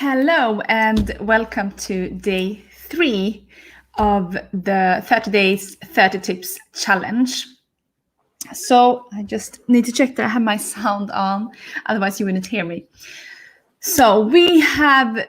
Hello and welcome to day 3 of the 30 days, 30 tips challenge. So I just need to check that I have my sound on, otherwise you wouldn't hear me. So we have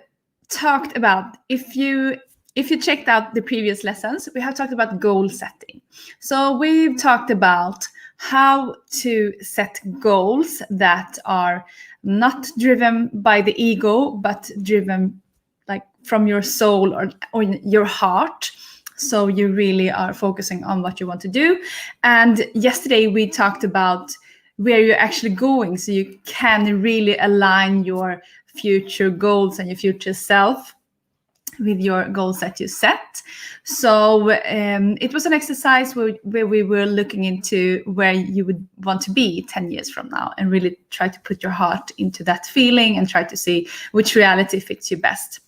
talked about, if you checked out the previous lessons, we have talked about goal setting. So we've talked about how to set goals that are not driven by the ego, but driven like from your soul or your heart. So you really are focusing on what you want to do. And yesterday we talked about where you're actually going, so you can really align your future goals and your future self with your goals that you set. So it was an exercise where we were looking into where you would want to be 10 years from now and really try to put your heart into that feeling and try to see which reality fits you best.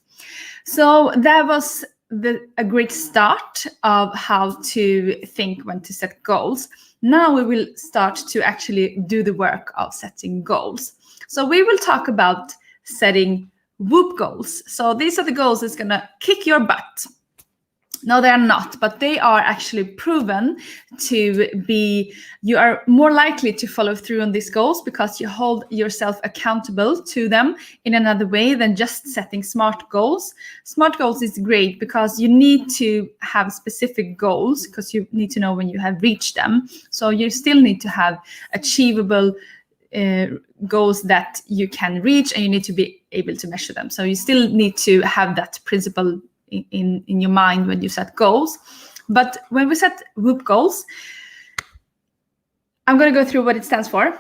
So that was a great start of how to think when to set goals. Now we will start to actually do the work of setting goals. So we will talk about setting WOOP goals. So these are the goals that's gonna kick your butt. No, they are not, but they are actually proven to be, you are more likely to follow through on these goals because you hold yourself accountable to them in another way than just setting SMART goals. SMART goals is great because you need to have specific goals because you need to know when you have reached them. So you still need to have achievable goals that you can reach, and you need to be able to measure them. So you still need to have that principle in your mind when you set goals. But when we set WOOP goals, I'm going to go through what it stands for.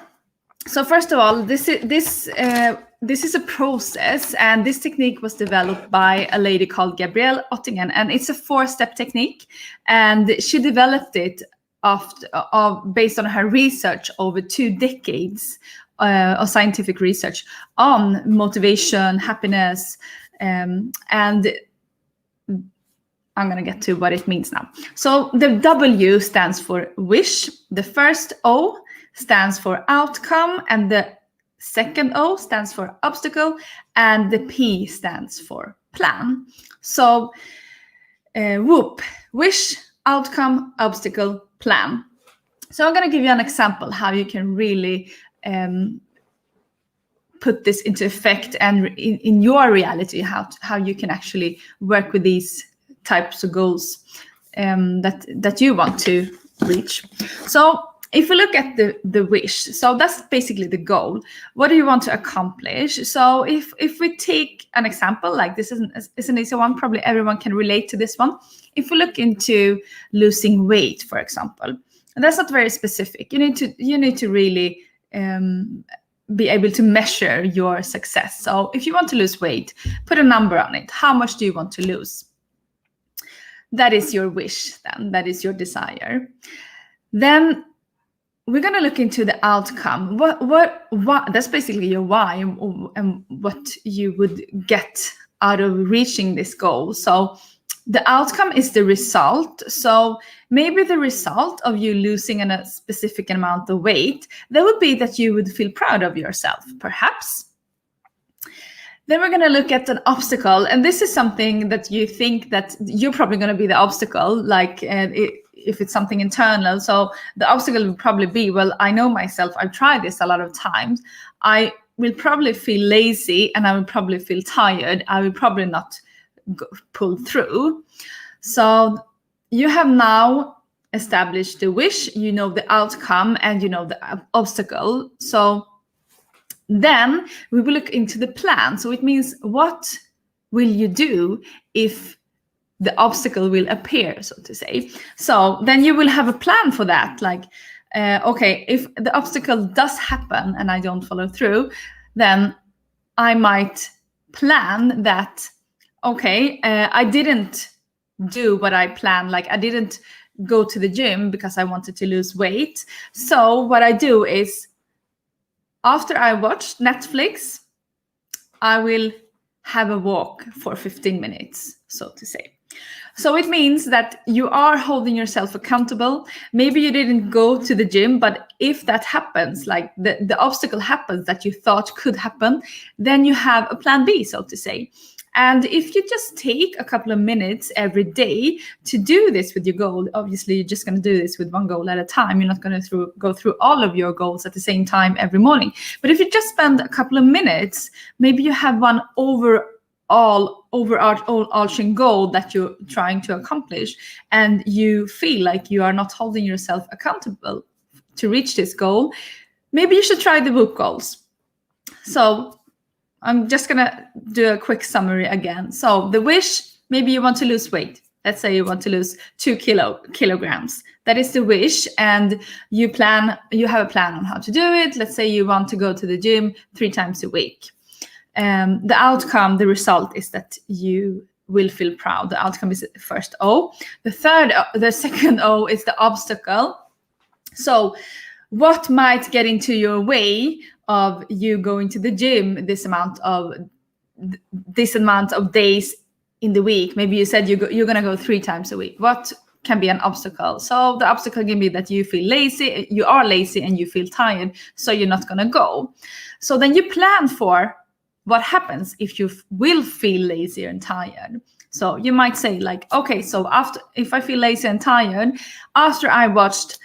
So first of all, this is a process, and this technique was developed by a lady called Gabrielle Ottingen, and it's a 4-step technique, and she developed it based on her research over 2 decades of scientific research on motivation, happiness, and I'm going to get to what it means now. So the W stands for wish, the first O stands for outcome, and the second O stands for obstacle, and the P stands for plan. So WOOP, wish, outcome, obstacle, plan. So I'm going to give you an example how you can really put this into effect, and in your reality, how you can actually work with these types of goals that you want to reach. So if we look at the wish, so that's basically the goal. What do you want to accomplish? So if we take an example, like this is an easy one, probably everyone can relate to this one. If we look into losing weight, for example, and that's not very specific. You need to really be able to measure your success. So if you want to lose weight, put a number on it. How much do you want to lose? That is your wish, then. That is your desire. Then we're going to look into the outcome. What that's basically your why and what you would get out of reaching this goal. So the outcome is the result. So maybe the result of you losing a specific amount of weight, that would be that you would feel proud of yourself, perhaps. Then we're going to look at an obstacle, and this is something that you think that you're probably going to be the obstacle, like if it's something internal. So the obstacle would probably be, well, I know myself, I've tried this a lot of times. I will probably feel lazy, and I will probably feel tired. I will probably not pull through. So you have now established the wish, you know the outcome, and you know the obstacle. So then we will look into the plan. So it means, what will you do if the obstacle will appear, so to say? So then you will have a plan for that. Like, okay, if the obstacle does happen and I don't follow through, then I might plan that, okay, I didn't do what I planned. Like, I didn't go to the gym because I wanted to lose weight. So what I do is, after I watch Netflix, I will have a walk for 15 minutes, so to say. So it means that you are holding yourself accountable. Maybe you didn't go to the gym, but if that happens, like the obstacle happens that you thought could happen, then you have a plan B, so to say. And if you just take a couple of minutes every day to do this with your goal, obviously you're just going to do this with one goal at a time. You're not going to go through all of your goals at the same time every morning. But if you just spend a couple of minutes, maybe you have one overarching goal that you're trying to accomplish, and you feel like you are not holding yourself accountable to reach this goal, maybe you should try the WOOP goals. So I'm just gonna do a quick summary again. So the wish, maybe you want to lose weight. Let's say you want to lose 2 kilograms. That is the wish, and you have a plan on how to do it. Let's say you want to go to the gym 3 times a week. The outcome, the result is that you will feel proud. The outcome is the first O. The second O is the obstacle. So what might get into your way of you going to the gym this amount of days in the week? Maybe you said you're going to go 3 times a week. What can be an obstacle? So the obstacle can be that you feel lazy, you are lazy and you feel tired, so you're not going to go. So then you plan for what happens if you will feel lazy and tired. So you might say like, okay, so if I feel lazy and tired, after I watched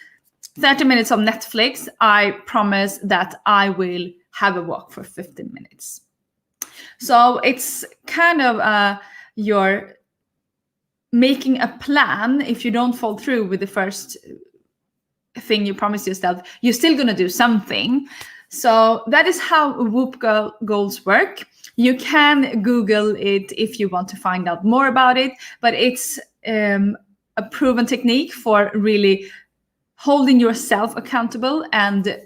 30 minutes of Netflix, I promise that I will have a walk for 15 minutes. So it's kind of you're making a plan. If you don't fall through with the first thing you promise yourself, you're still going to do something. So that is how WOOP goals work. You can Google it if you want to find out more about it, but it's a proven technique for really holding yourself accountable and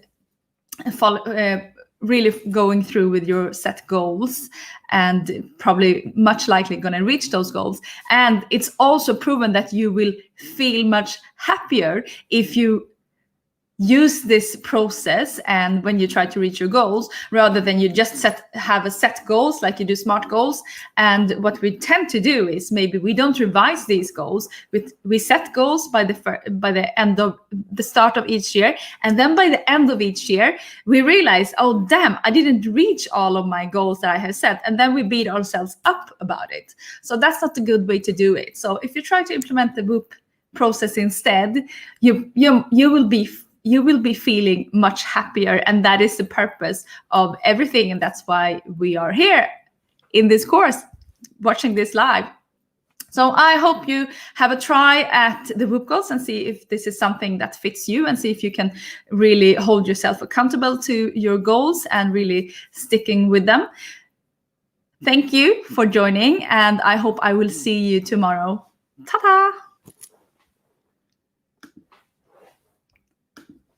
really going through with your set goals, and probably much likely going to reach those goals. And it's also proven that you will feel much happier if you use this process and when you try to reach your goals, rather than you just have a set goals like you do SMART goals. And what we tend to do is maybe we don't revise these goals. We set goals by the end of the start of each year, and then by the end of each year we realize, oh damn, I didn't reach all of my goals that I have set, and then we beat ourselves up about it. So that's not a good way to do it. So if you try to implement the WOOP process instead, you will be feeling much happier, and that is the purpose of everything, and that's why we are here in this course watching this live. So I hope you have a try at the WOOP goals and see if this is something that fits you, and see if you can really hold yourself accountable to your goals and really sticking with them. Thank you for joining, and I hope I will see you tomorrow. Ta-ta!